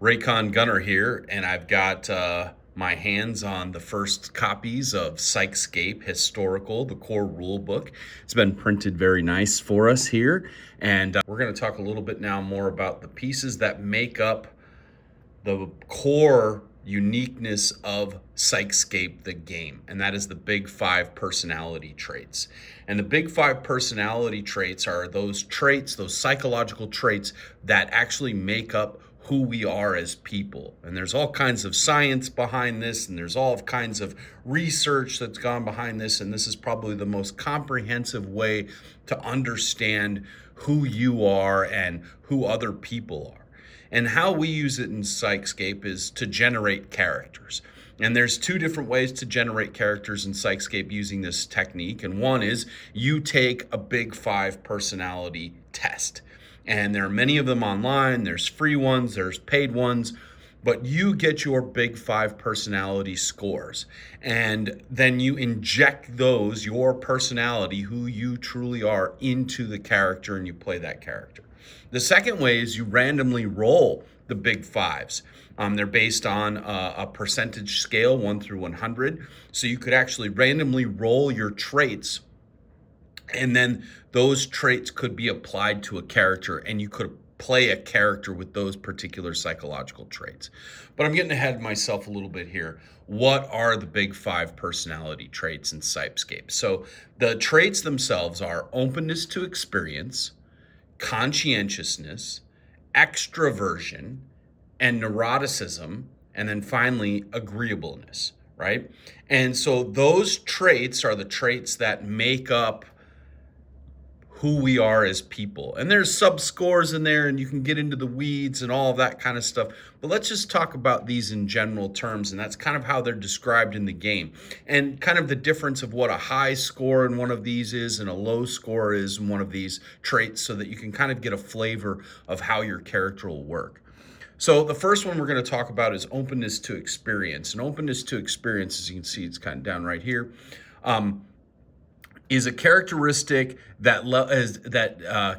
Raycon Gunner here, and I've got my hands on the first copies of PsychScape Historical, the core rule book. It's been printed very nice for us here, and we're going to talk a little bit now more about the pieces that make up the core uniqueness of PsychScape, the game, and that is the big five personality traits. And the big five personality traits are those traits, those psychological traits that actually make up who we are as people. And there's all kinds of science behind this, and there's all kinds of research that's gone behind this, and this is probably the most comprehensive way to understand who you are and who other people are. And how we use it in PsychScape is to generate characters. And there's two different ways to generate characters in PsychScape using this technique. And one is you take a big five personality test. And there are many of them online. There's free ones, there's paid ones, but you get your big five personality scores. And then you inject those, your personality, who you truly are, into the character, and you play that character. The second way is you randomly roll the big fives. They're based on a percentage scale, 1 through 100. So you could actually randomly roll your traits, and then those traits could be applied to a character, and you could play a character with those particular psychological traits. But I'm getting ahead of myself a little bit here. What are the big five personality traits in PsychScape? So the traits themselves are openness to experience, conscientiousness, extraversion, and neuroticism, and then finally agreeableness, right? And so those traits are the traits that make up who we are as people. And there's sub-scores in there, and you can get into the weeds and all of that kind of stuff. But let's just talk about these in general terms, and that's kind of how they're described in the game. And kind of the difference of what a high score in one of these is and a low score is in one of these traits, so that you can kind of get a flavor of how your character will work. So the first one we're going to talk about is openness to experience. And openness to experience, as you can see, it's kind of down right here. Is a characteristic that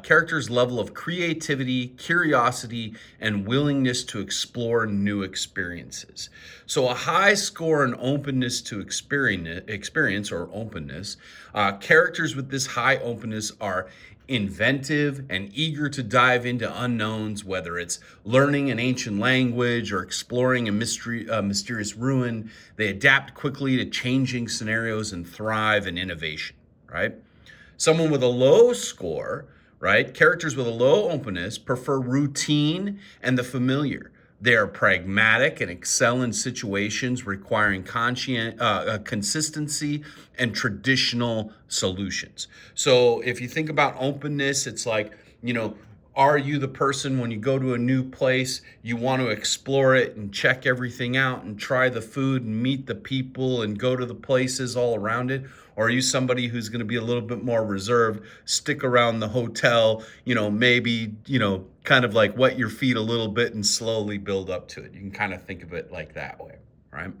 character's level of creativity, curiosity, and willingness to explore new experiences. So a high score in openness to experience or openness, characters with this high openness are inventive and eager to dive into unknowns, whether it's learning an ancient language or exploring a mysterious ruin. They adapt quickly to changing scenarios and thrive in innovation. Right? Someone with a low score, right? Characters with a low openness prefer routine and the familiar. They are pragmatic and excel in situations requiring consistency and traditional solutions. So if you think about openness, it's like, are you the person when you go to a new place, you want to explore it and check everything out and try the food and meet the people and go to the places all around it? Or are you somebody who's going to be a little bit more reserved, stick around the hotel, maybe, kind of like wet your feet a little bit and slowly build up to it? You can kind of think of it like that way, right?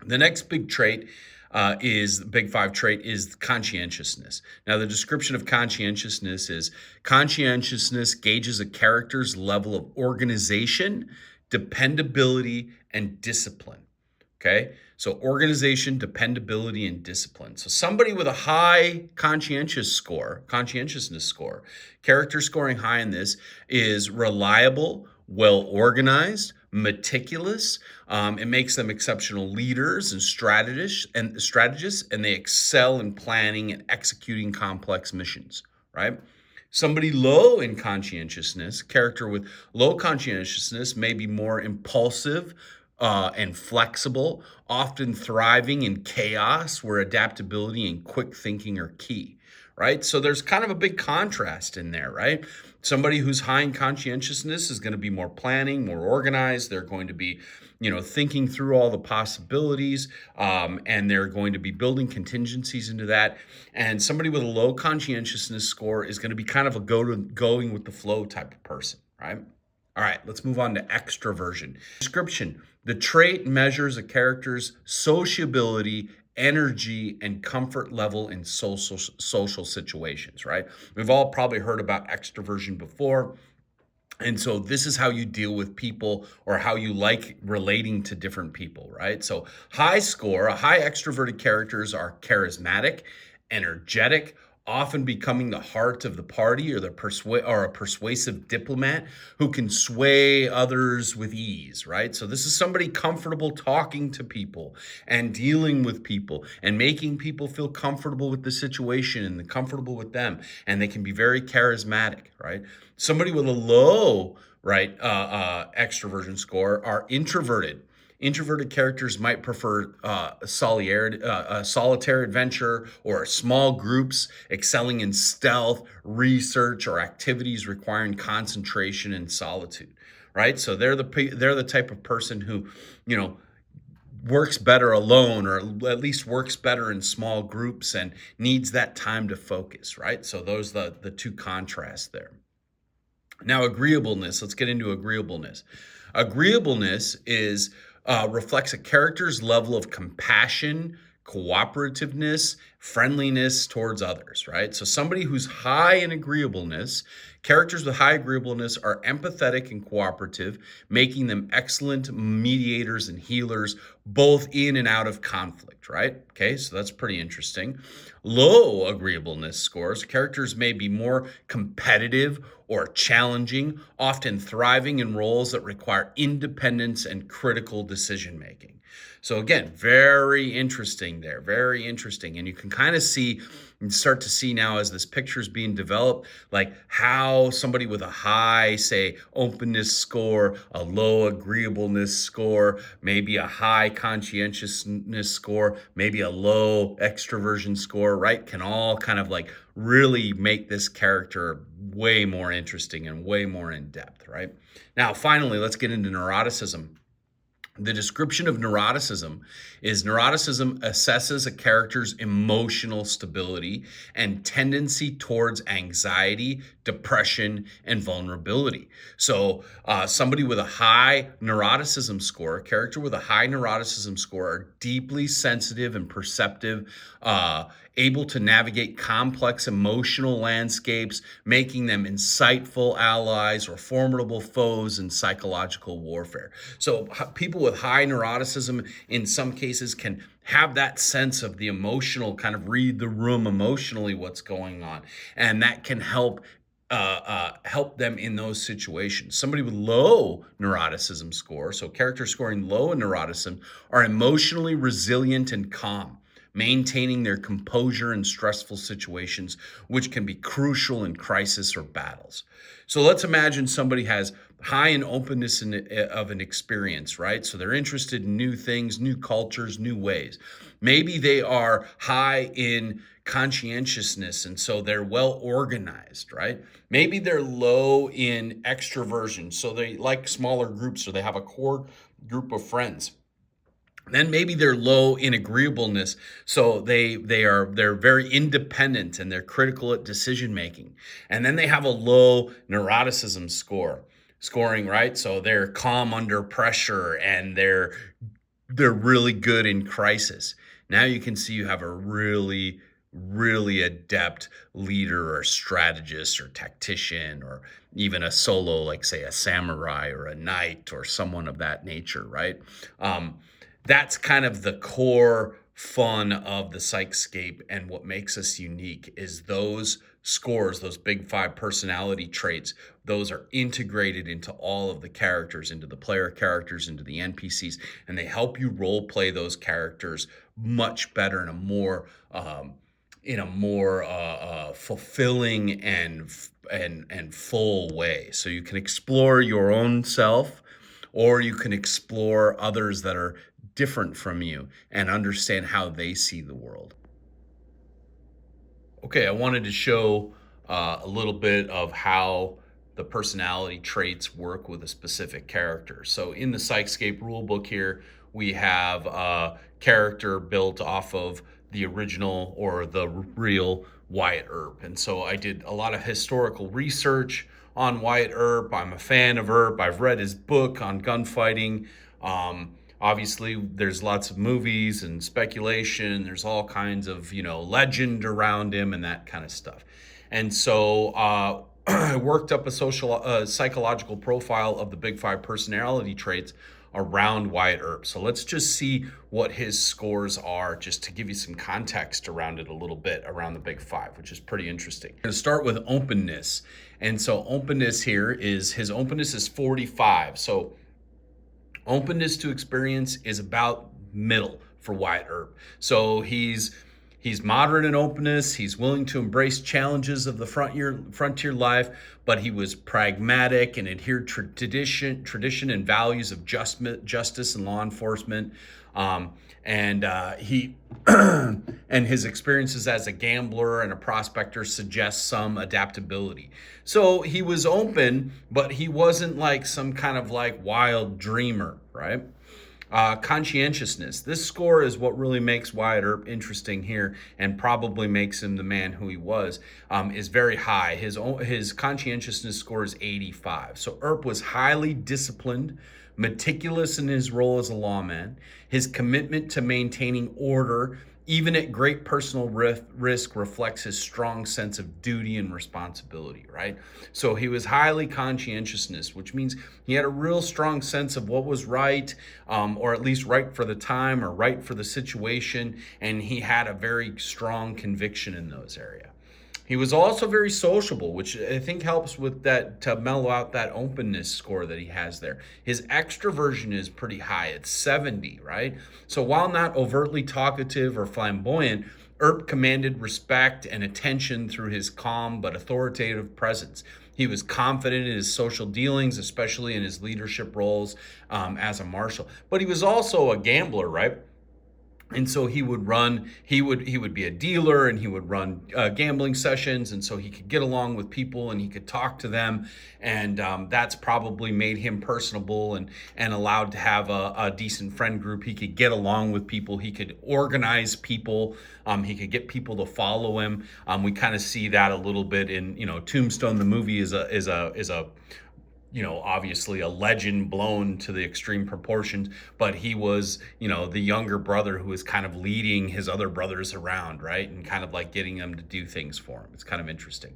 The next big trait the big five trait is conscientiousness. Now, the description of conscientiousness is conscientiousness gauges a character's level of organization, dependability, and discipline. Okay, so organization, dependability, and discipline. So somebody with a high conscientiousness score, character scoring high in this is reliable, well organized, meticulous. It makes them exceptional leaders and strategists, and they excel in planning and executing complex missions, right? Somebody low in conscientiousness, character with low conscientiousness, may be more impulsive and flexible, often thriving in chaos where adaptability and quick thinking are key, right? So there's kind of a big contrast in there, right? Somebody who's high in conscientiousness is going to be more planning, more organized. They're going to be, thinking through all the possibilities, and they're going to be building contingencies into that. And somebody with a low conscientiousness score is going to be kind of a going with the flow type of person, right? All right, let's move on to extraversion. Description: the trait measures a character's sociability, energy, and comfort level in social situations, right? We've all probably heard about extraversion before. And so this is how you deal with people, or how you like relating to different people, right? So high score, high extroverted characters are charismatic, energetic, often becoming the heart of the party, or or a persuasive diplomat who can sway others with ease, right? So this is somebody comfortable talking to people and dealing with people and making people feel comfortable with the situation and comfortable with them, and they can be very charismatic, right? Somebody with a low, right, extroversion score are introverted. Introverted characters might prefer solitary adventure or small groups, excelling in stealth, research, or activities requiring concentration and solitude. Right, so they're the type of person who, you know, works better alone, or at least works better in small groups and needs that time to focus. Right, so those are the two contrasts there. Now, agreeableness. Let's get into agreeableness. Agreeableness is reflects a character's level of compassion, cooperativeness, friendliness towards others, right? So somebody who's high in agreeableness, characters with high agreeableness are empathetic and cooperative, making them excellent mediators and healers, both in and out of conflict, right? Okay, so that's pretty interesting. Low agreeableness scores, characters may be more competitive or challenging, often thriving in roles that require independence and critical decision making. So again, very interesting there, very interesting. And you can kind of see and start to see now, as this picture is being developed, like how somebody with a high, say, openness score, a low agreeableness score, maybe a high conscientiousness score, maybe a low extroversion score, right, can all kind of like really make this character way more interesting and way more in depth, right? Now, finally, let's get into neuroticism. The description of neuroticism is: neuroticism assesses a character's emotional stability and tendency towards anxiety, depression, and vulnerability. So somebody with a high neuroticism score, a character with a high neuroticism score, are deeply sensitive and perceptive, able to navigate complex emotional landscapes, making them insightful allies or formidable foes in psychological warfare. So people with high neuroticism in some cases can have that sense of the emotional, kind of read the room emotionally, what's going on. And that can help help them in those situations. Somebody with low neuroticism score, so characters scoring low in neuroticism, are emotionally resilient and calm, maintaining their composure in stressful situations, which can be crucial in crisis or battles. So let's imagine somebody has high in openness of an experience, right? So they're interested in new things, new cultures, new ways. Maybe they are high in conscientiousness, and so they're well organized, right? Maybe they're low in extraversion, so they like smaller groups, or they have a core group of friends. Then maybe they're low in agreeableness, so they're very independent and they're critical at decision making. And then they have a low neuroticism scoring, right? So they're calm under pressure and they're really good in crisis. Now you can see you have a really adept leader or strategist or tactician, or even a solo, like say a samurai or a knight or someone of that nature, right? That's kind of the core fun of the PsychScape, and what makes us unique is those scores, those big five personality traits. Those are integrated into all of the characters, into the player characters, into the NPCs, and they help you role play those characters much better in a more fulfilling and full way. So you can explore your own self, or you can explore others that are different from you and understand how they see the world. Okay, I wanted to show a little bit of how the personality traits work with a specific character. So in the PsychScape rulebook here, we have a character built off of the original, or the real, Wyatt Earp. And so I did a lot of historical research on Wyatt Earp. I'm a fan of Earp. I've read his book on gunfighting. Obviously, there's lots of movies and speculation. There's all kinds of, legend around him and that kind of stuff. And so I worked up a psychological profile of the big five personality traits around Wyatt Earp. So let's just see what his scores are, just to give you some context around it a little bit, around the big five, which is pretty interesting. I'm going to start with openness. And so openness here is, his openness is 45. So openness to experience is about middle for Wyatt Earp. So he's moderate in openness. He's willing to embrace challenges of the frontier life, but he was pragmatic and adhered to tradition and values of justice and law enforcement. He and his experiences as a gambler and a prospector suggest some adaptability. So he was open, but he wasn't like some kind of like wild dreamer, right? Conscientiousness. This score is what really makes Wyatt Earp interesting here, and probably makes him the man who he was. Is very high. His conscientiousness score is 85. So Earp was highly disciplined, meticulous in his role as a lawman. His commitment to maintaining order, even at great personal risk, reflects his strong sense of duty and responsibility, right? So he was highly conscientiousness, which means he had a real strong sense of what was right, or at least right for the time or right for the situation, and he had a very strong conviction in those areas. He was also very sociable, which I think helps with that, to mellow out that openness score that he has there. His extraversion is pretty high. It's 70, right? So while not overtly talkative or flamboyant, Earp commanded respect and attention through his calm but authoritative presence. He was confident in his social dealings, especially in his leadership roles as a marshal. But he was also a gambler, right? And so he would be a dealer, and he would run gambling sessions, and so he could get along with people and he could talk to them, and that's probably made him personable and allowed to have a decent friend group. He could get along with people, he could organize people, he could get people to follow him. We kind of see that a little bit in, Tombstone. The movie is a obviously a legend blown to the extreme proportions, but he was, the younger brother who was kind of leading his other brothers around, right? And kind of like getting them to do things for him. It's kind of interesting.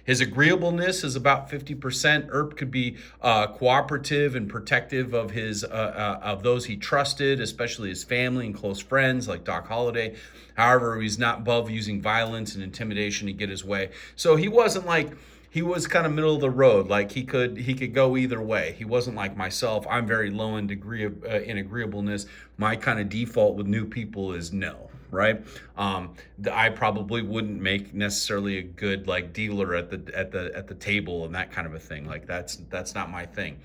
His agreeableness is about 50%. Earp could be cooperative and protective of of those he trusted, especially his family and close friends like Doc Holliday. However, he's not above using violence and intimidation to get his way. So he wasn't like, he was kind of middle of the road. Like he could go either way. He wasn't like myself. I'm very low in in agreeableness. My kind of default with new people is no, right? I probably wouldn't make necessarily a good like dealer at the table and that kind of a thing. Like that's not my thing.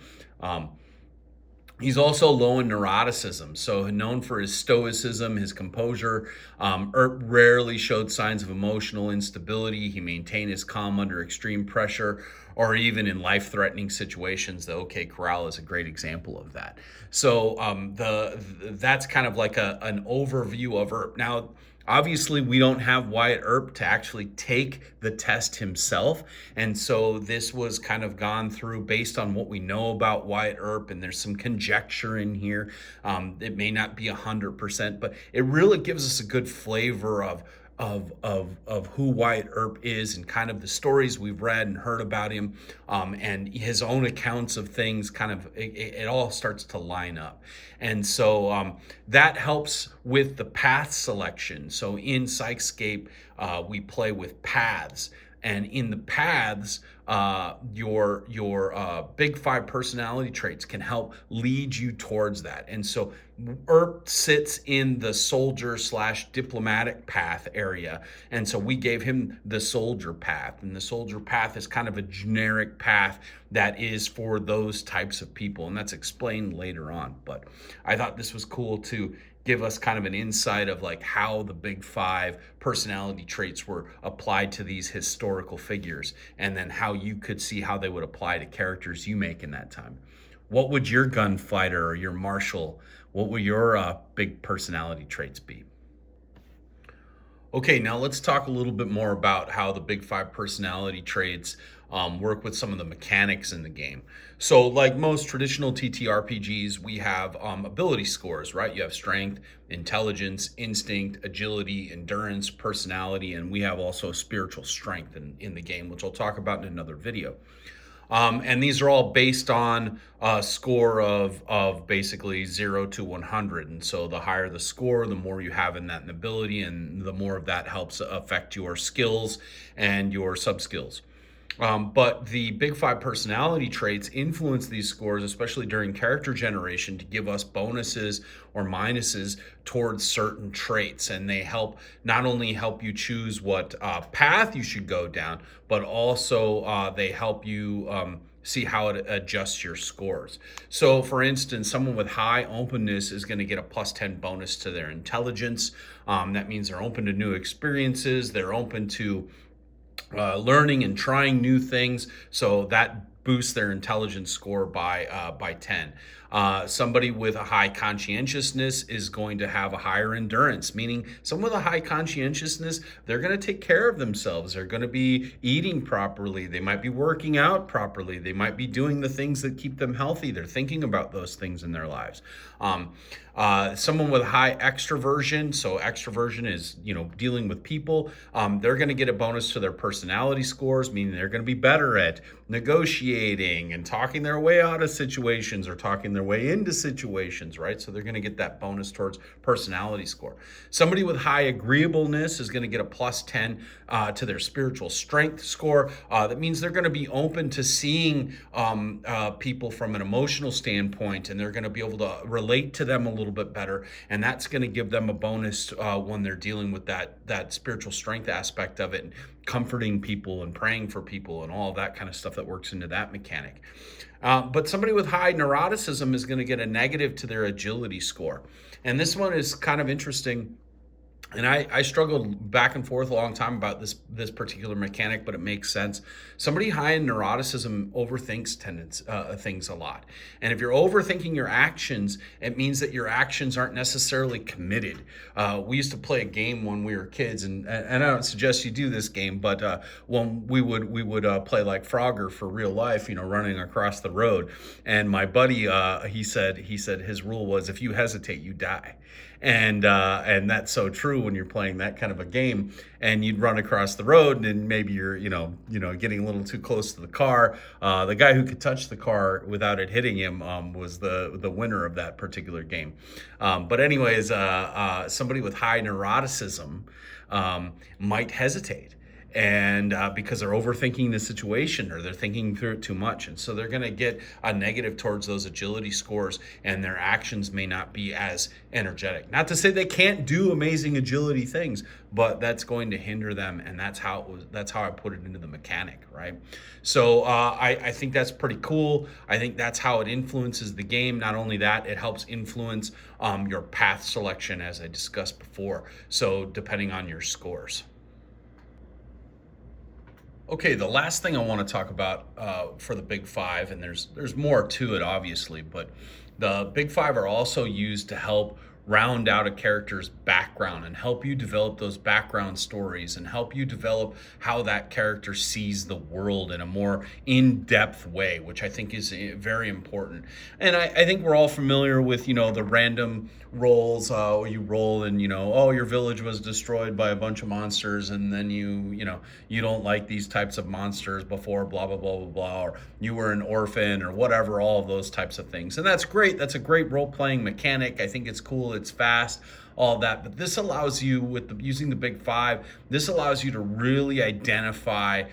He's also low in neuroticism, so known for his stoicism, his composure. Earp rarely showed signs of emotional instability. He maintained his calm under extreme pressure, or even in life-threatening situations. The OK Corral is a great example of that. So that's kind of like an overview of Earp. Now, obviously, we don't have Wyatt Earp to actually take the test himself. And so this was kind of gone through based on what we know about Wyatt Earp. And there's some conjecture in here. It may not be 100%, but it really gives us a good flavor of who Wyatt Earp is, and kind of the stories we've read and heard about him, and his own accounts of things. Kind of it all starts to line up, and so that helps with the path selection. So in PsychScape, we play with paths. And in the paths, your big five personality traits can help lead you towards that. And so Earp sits in the soldier / diplomatic path area. And so we gave him the soldier path. And the soldier path is kind of a generic path that is for those types of people. And that's explained later on. But I thought this was cool to give us kind of an insight of like how the big five personality traits were applied to these historical figures, and then how you could see how they would apply to characters you make in that time. What would your gunfighter or your marshal, what would your big personality traits be? Okay, now let's talk a little bit more about how the big five personality traits work with some of the mechanics in the game. So, like most traditional TTRPGs, we have ability scores, right? You have strength, intelligence, instinct, agility, endurance, personality, and we have also spiritual strength in the game, which I'll talk about in another video. And these are all based on a score of basically 0 to 100. And so the higher the score, the more you have in that ability, and the more of that helps affect your skills and your sub skills. But the big five personality traits influence these scores, especially during character generation, to give us bonuses or minuses towards certain traits. And they help not only help you choose what path you should go down, but also they help you see how it adjusts your scores. So, for instance, someone with high openness is going to get a +10 bonus to their intelligence. That means they're open to new experiences, they're open to learning and trying new things. So that boosts their intelligence score by 10. Somebody with a high conscientiousness is going to have a higher endurance, meaning someone with a high conscientiousness, they're going to take care of themselves. They're going to be eating properly. They might be working out properly. They might be doing the things that keep them healthy. They're thinking about those things in their lives. Someone with high extraversion, so extraversion is, dealing with people, they're going to get a bonus to their personality scores, meaning they're going to be better at negotiating and talking their way out of situations or talking their way into situations, right? So they're going to get that bonus towards personality score. Somebody with high agreeableness is going to get a +10 to their spiritual strength score. That means they're going to be open to seeing people from an emotional standpoint, and they're going to be able to relate to them a little bit better, and that's going to give them a bonus when they're dealing with that spiritual strength aspect of it, and comforting people and praying for people and all that kind of stuff that works into that mechanic. But somebody with high neuroticism is going to get a negative to their agility score, and this one is kind of interesting. And I struggled back and forth a long time about this particular mechanic, but it makes sense. Somebody high in neuroticism overthinks things a lot. And if you're overthinking your actions, it means that your actions aren't necessarily committed. We used to play a game when we were kids, and I don't suggest you do this game, but when we would play like Frogger for real life, running across the road. And my buddy, he said his rule was, if you hesitate, you die. And that's so true when you're playing that kind of a game, and you'd run across the road, and maybe you're getting a little too close to the car. The guy who could touch the car without it hitting him was the winner of that particular game. But anyways, somebody with high neuroticism might hesitate, and because they're overthinking the situation, or they're thinking through it too much, and so they're going to get a negative towards those agility scores, and their actions may not be as energetic. Not to say they can't do amazing agility things, but that's going to hinder them, and that's how I put it into the mechanic, right? So I think that's pretty cool. I think that's how it influences the game. Not only that, it helps influence your path selection, as I discussed before, so depending on your scores. Okay, the last thing I want to talk about for the Big Five, and there's more to it, obviously, but the Big Five are also used to help round out a character's background and help you develop those background stories and help you develop how that character sees the world in a more in-depth way, which I think is very important. And I think we're all familiar with, the random rolls where you roll and, oh, your village was destroyed by a bunch of monsters, and then you don't like these types of monsters before, blah, blah, blah, blah, blah, or you were an orphan or whatever, all of those types of things. And that's great. That's a great role-playing mechanic. I think it's cool. It's fast, all that. But this allows you, using the Big Five, this allows you to really identify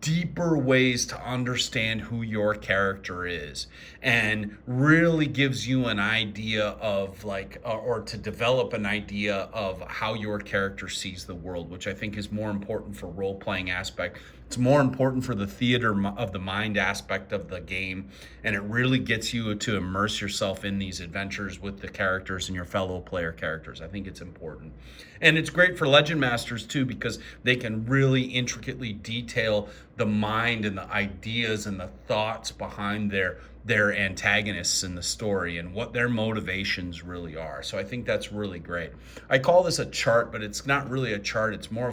deeper ways to understand who your character is, and really gives you an idea of or to develop an idea of how your character sees the world, which I think is more important for role-playing aspect It's more important for the theater of the mind aspect of the game, and it really gets you to immerse yourself in these adventures with the characters and your fellow player characters. I think it's important. And it's great for Legend Masters too, because they can really intricately detail the mind and the ideas and the thoughts behind their antagonists in the story and what their motivations really are. So I think that's really great. I call this a chart, but it's not really a chart. It's more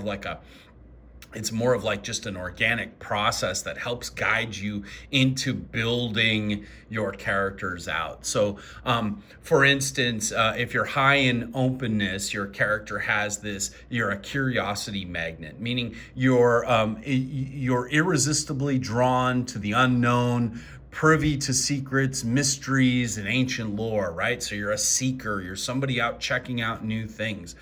of like just an organic process that helps guide you into building your characters out. So, for instance, if you're high in openness, your character has you're a curiosity magnet, meaning you're irresistibly drawn to the unknown, privy to secrets, mysteries, and ancient lore, right? So you're a seeker, you're somebody out checking out new things.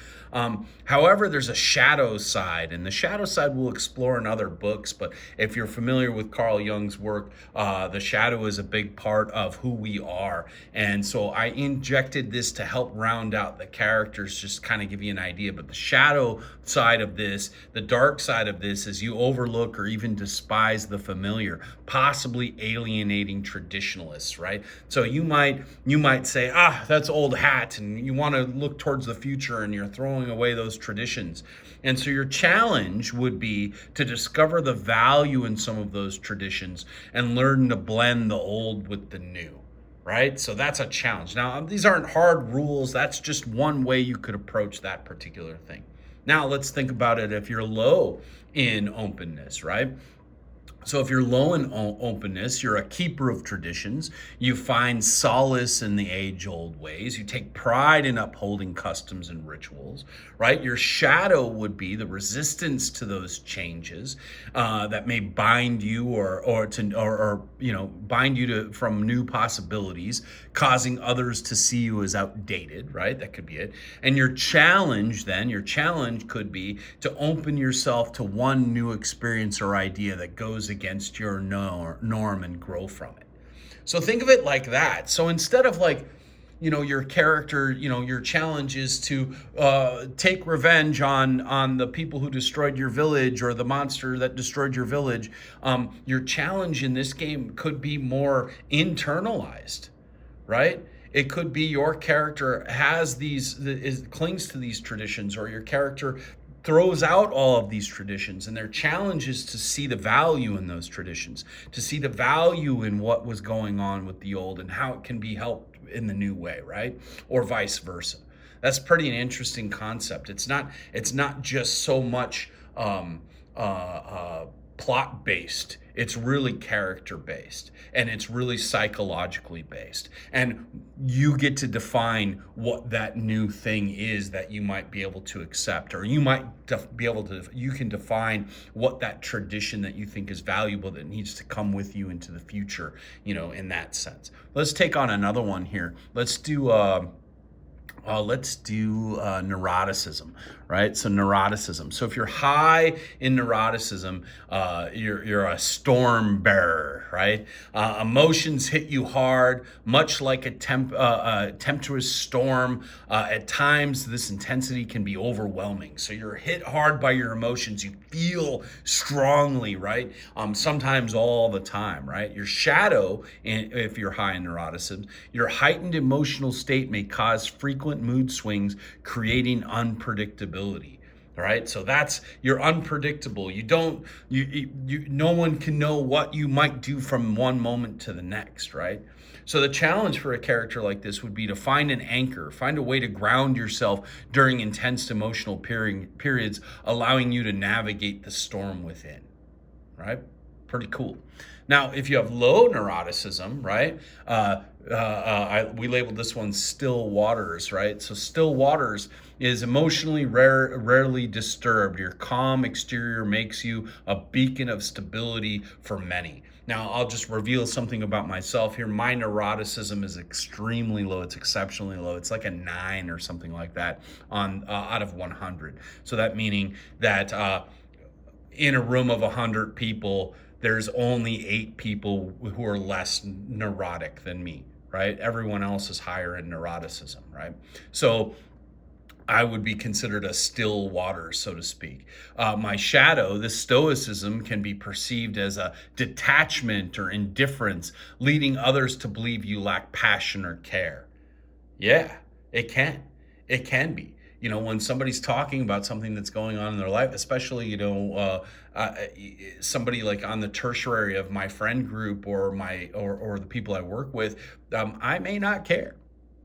However, there's a shadow side, and the shadow side we'll explore in other books, but if you're familiar with Carl Jung's work, the shadow is a big part of who we are. And so I injected this to help round out the characters, just kind of give you an idea. But the shadow side of this, the dark side of this, is you overlook or even despise the familiar, possibly alienating traditionalists, right? So you might say, that's old hat, and you want to look towards the future, and you're throwing away those traditions. And so your challenge would be to discover the value in some of those traditions and learn to blend the old with the new, right? So that's a challenge. Now, these aren't hard rules. That's just one way you could approach that particular thing. Now, let's think about it if you're low in openness, right? So if you're low in openness, you're a keeper of traditions. You find solace in the age-old ways. You take pride in upholding customs and rituals, right? Your shadow would be the resistance to those changes that may bind you or bind you to from new possibilities, causing others to see you as outdated, right? That could be it. And your challenge could be to open yourself to one new experience or idea that goes against your norm and grow from it. So think of it like that. So instead of your character, your challenge is to take revenge on the people who destroyed your village or the monster that destroyed your village, your challenge in this game could be more internalized, right? It could be your character clings to these traditions, or your character throws out all of these traditions, and their challenge is to see the value in those traditions, to see the value in what was going on with the old and how it can be helped in the new way, right? Or vice versa. That's pretty an interesting concept. It's not just so much plot based. It's really character based, and it's really psychologically based. And you get to define what that new thing is that you might be able to accept, or you might you can define what that tradition that you think is valuable that needs to come with you into the future, in that sense. Let's take on another one here. Let's do neuroticism, right? So neuroticism. So if you're high in neuroticism, you're a storm bearer, right? Emotions hit you hard, much like a tempestuous storm. At times, this intensity can be overwhelming. So you're hit hard by your emotions. You feel strongly, right? Sometimes all the time, right? Your shadow, if you're high in neuroticism, your heightened emotional state may cause frequent mood swings, creating unpredictability. All right, so you're unpredictable. No one can know what you might do from one moment to the next, right? So the challenge for a character like this would be to find an anchor, find a way to ground yourself during intense emotional periods, allowing you to navigate the storm within, right? Pretty cool. Now, if you have low neuroticism, right, we labeled this one still waters, right? So still waters is emotionally rarely disturbed. Your calm exterior makes you a beacon of stability for many. Now, I'll just reveal something about myself here. My neuroticism is extremely low. It's exceptionally low. It's like a 9 or something like that out of 100. So that meaning that in a room of 100 people, there's only 8 people who are less neurotic than me, right? Everyone else is higher in neuroticism, right? So I would be considered a still water, so to speak. My shadow, this stoicism, can be perceived as a detachment or indifference, leading others to believe you lack passion or care. Yeah, it can. It can be. When somebody's talking about something that's going on in their life, especially, somebody like on the tertiary of my friend group or or the people I work with, I may not care.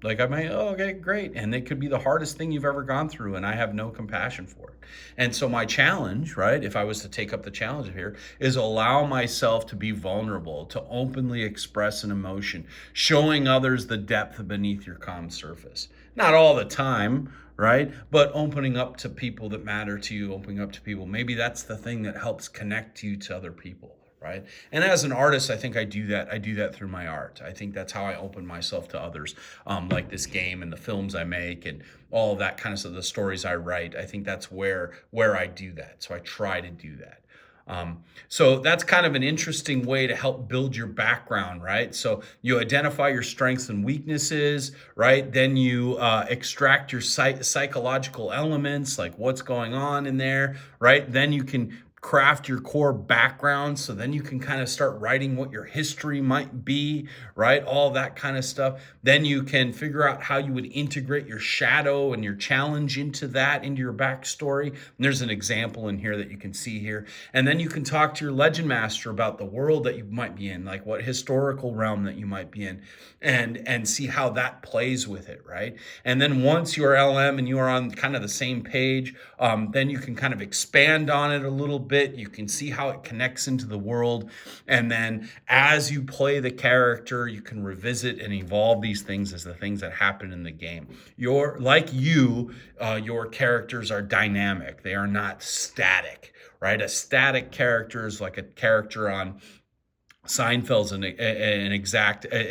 Like I may, oh, okay, great. And it could be the hardest thing you've ever gone through, and I have no compassion for it. And so my challenge, right, if I was to take up the challenge here, is allow myself to be vulnerable, to openly express an emotion, showing others the depth beneath your calm surface. Not all the time, right? But opening up to people that matter to you, opening up to people. Maybe that's the thing that helps connect you to other people, right? And as an artist, I think I do that. I do that through my art. I think that's how I open myself to others, like this game and the films I make and all of that kind of stuff, the stories I write. I think that's where I do that. So I try to do that. So that's kind of an interesting way to help build your background, right? So you identify your strengths and weaknesses, right? Then you extract your psychological elements, like what's going on in there, right? Then you can craft your core background. So then you can kind of start writing what your history might be, right? All that kind of stuff. Then you can figure out how you would integrate your shadow and your challenge into your backstory. And there's an example in here that you can see here. And then you can talk to your legend master about the world that you might be in, like what historical realm that you might be in, and see how that plays with it, right? And then once you're LM and you are on kind of the same page, then you can kind of expand on it a little bit. You can see how it connects into the world. And then as you play the character, you can revisit and evolve these things as the things that happen in the game. Your characters are dynamic. They are not static, right? A static character is like a character on Seinfeld's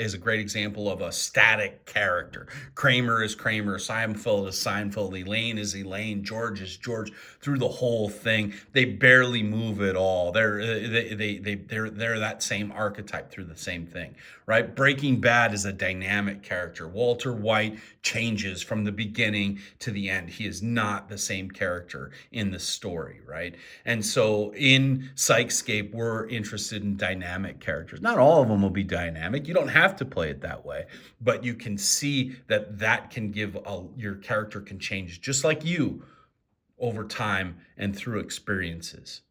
is a great example of a static character. Kramer is Kramer, Seinfeld is Seinfeld, Elaine is Elaine, George is George. Through the whole thing, they barely move at all. They're that same archetype through the same thing, right? Breaking Bad is a dynamic character. Walter White changes from the beginning to the end. He is not the same character in the story, right? And so in PsychScape, we're interested in dynamic characters. Not all of them will be dynamic. You don't have to play it that way, but you can see that can your character can change just like you over time and through experiences.